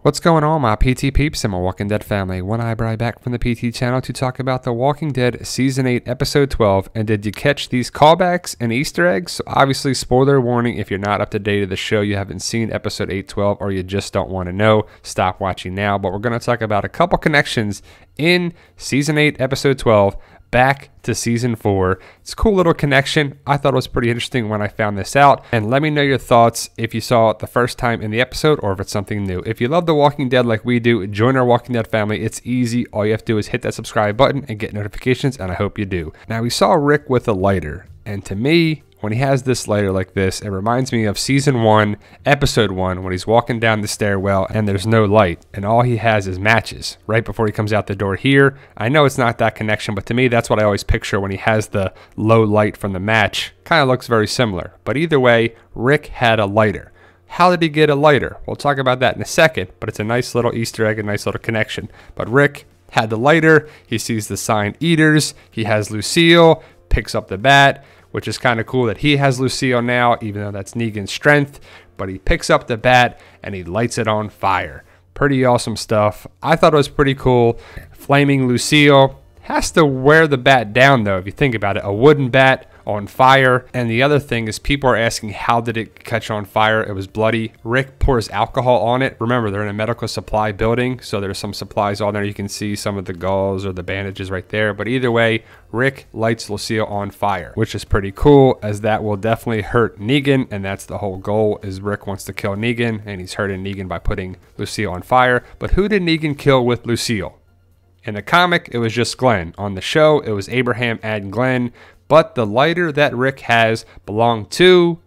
What's going on, my PT peeps and my Walking Dead family? One Eyebrow back from the PT channel to talk about The Walking Dead Season 8, Episode 12. And did you catch these callbacks and Easter eggs? So obviously, spoiler warning, if you're not up to date of the show, you haven't seen Episode 8, 12, or you just don't want to know, stop watching now. But we're going to talk about a couple connections in Season 8, Episode 12, back to Season 4. It's a cool little connection. I thought it was pretty interesting when I found this out. And let me know your thoughts if you saw it the first time in the episode or if it's something new. If you love The Walking Dead like we do, join our Walking Dead family. It's easy. All you have to do is hit that subscribe button and get notifications, and I hope you do. Now, we saw Rick with a lighter, and to me, when he has this lighter like this, it reminds me of Season 1, Episode 1, when he's walking down the stairwell and there's no light, and all he has is matches right before he comes out the door here. I know it's not that connection, but to me, that's what I always picture when he has the low light from the match. Kind of looks very similar. But either way, Rick had a lighter. How did he get a lighter? We'll talk about that in a second, but it's a nice little Easter egg, a nice little connection. But Rick had the lighter. He sees the sign Eaters. He has Lucille, picks up the bat, which is kind of cool that he has Lucille now, even though that's Negan's strength. But he picks up the bat and he lights it on fire. Pretty awesome stuff. I thought it was pretty cool. Flaming Lucille has to wear the bat down, though, if you think about it. A wooden bat on fire. And the other thing is, people are asking, how did it catch on fire? It was bloody. Rick pours alcohol on it. Remember, they're in a medical supply building, so there's some supplies on there. You can see some of the gauze or the bandages right there. But either way, Rick lights Lucille on fire, which is pretty cool, as that will definitely hurt Negan, and that's the whole goal, is Rick wants to kill Negan, and he's hurting Negan by putting Lucille on fire. But who did Negan kill with Lucille? In the comic, it was just Glenn. On the show, it was Abraham and Glenn. But the lighter that Rick has belonged to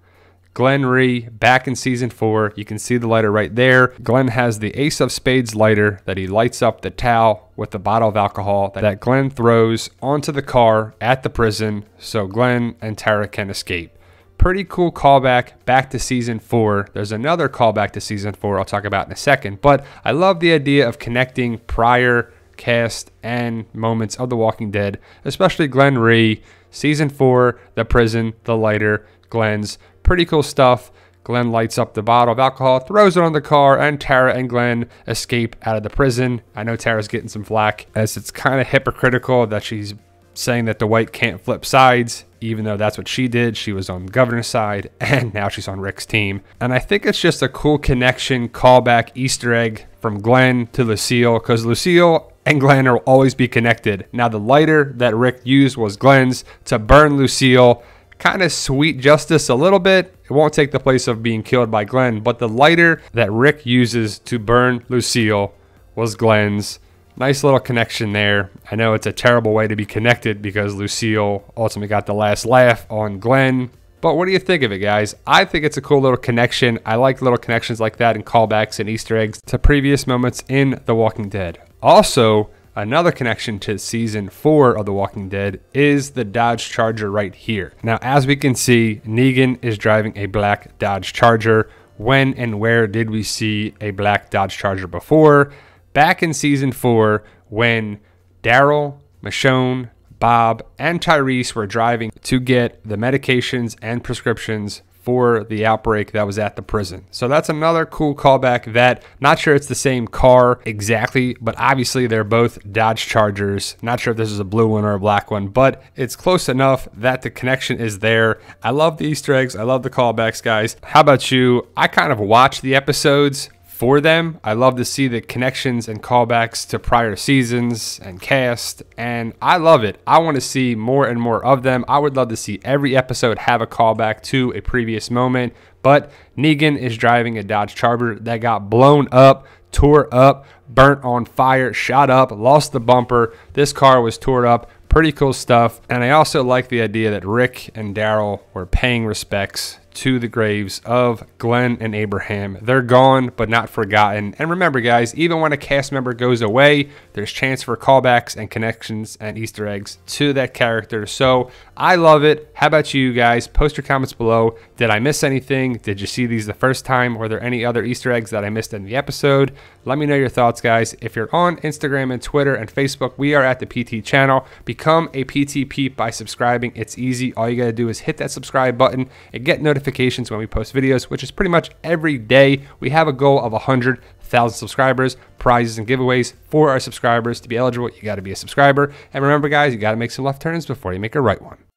Glenn Rhee back in Season 4. You can see the lighter right there. Glenn has the Ace of Spades lighter that he lights up the towel with the bottle of alcohol that Glenn throws onto the car at the prison so Glenn and Tara can escape. Pretty cool callback back to Season 4. There's another callback to Season 4 I'll talk about in a second. But I love the idea of connecting prior cast and moments of The Walking Dead, especially Glenn Rhee. Season 4, the prison, the lighter, Glenn's. Pretty cool stuff. Glenn lights up the bottle of alcohol, throws it on the car, and Tara and Glenn escape out of the prison. I know Tara's getting some flack, as it's kind of hypocritical that she's saying that Dwight can't flip sides, even though that's what she did. She was on the governor's side, and now she's on Rick's team. And I think it's just a cool connection, callback, Easter egg from Glenn to Lucille, because Lucille and Glenn will always be connected. Now, the lighter that Rick used was Glenn's to burn Lucille. Kind of sweet justice a little bit. It won't take the place of being killed by Glenn, but the lighter that Rick uses to burn Lucille was Glenn's. Nice little connection there. I know it's a terrible way to be connected because Lucille ultimately got the last laugh on Glenn. But what do you think of it, guys? I think it's a cool little connection. I like little connections like that and callbacks and Easter eggs to previous moments in The Walking Dead. Also, another connection to Season 4 of The Walking Dead is the Dodge Charger right here. Now, as we can see, Negan is driving a black Dodge Charger. When and where did we see a black Dodge Charger before? Back in Season 4, when Daryl, Michonne, Bob, and Tyrese were driving to get the medications and prescriptions for the outbreak that was at the prison. So that's another cool callback that, not sure it's the same car exactly, but obviously they're both Dodge Chargers. Not sure if this is a blue one or a black one, but it's close enough that the connection is there. I love the Easter eggs. I love the callbacks, guys. How about you? I kind of watch the episodes for them. I love to see the connections and callbacks to prior seasons and cast, and I love it. I want to see more and more of them. I would love to see every episode have a callback to a previous moment, but Negan is driving a Dodge Charger that got blown up, tore up, burnt on fire, shot up, lost the bumper. This car was tore up. Pretty cool stuff. And I also like the idea that Rick and Daryl were paying respects to the graves of Glenn and Abraham. They're gone, but not forgotten. And remember, guys, even when a cast member goes away, there's chance for callbacks and connections and Easter eggs to that character. So I love it. How about you guys? Post your comments below. Did I miss anything? Did you see these the first time? Were there any other Easter eggs that I missed in the episode? Let me know your thoughts, guys. If you're on Instagram and Twitter and Facebook, we are at the PT channel. Become a PT Peep by subscribing. It's easy. All you got to do is hit that subscribe button and get notifications when we post videos, which is pretty much every day. We have a goal of 100,000 1,000 subscribers, prizes and giveaways for our subscribers. To be eligible, you got to be a subscriber. And remember, guys, you got to make some left turns before you make a right one.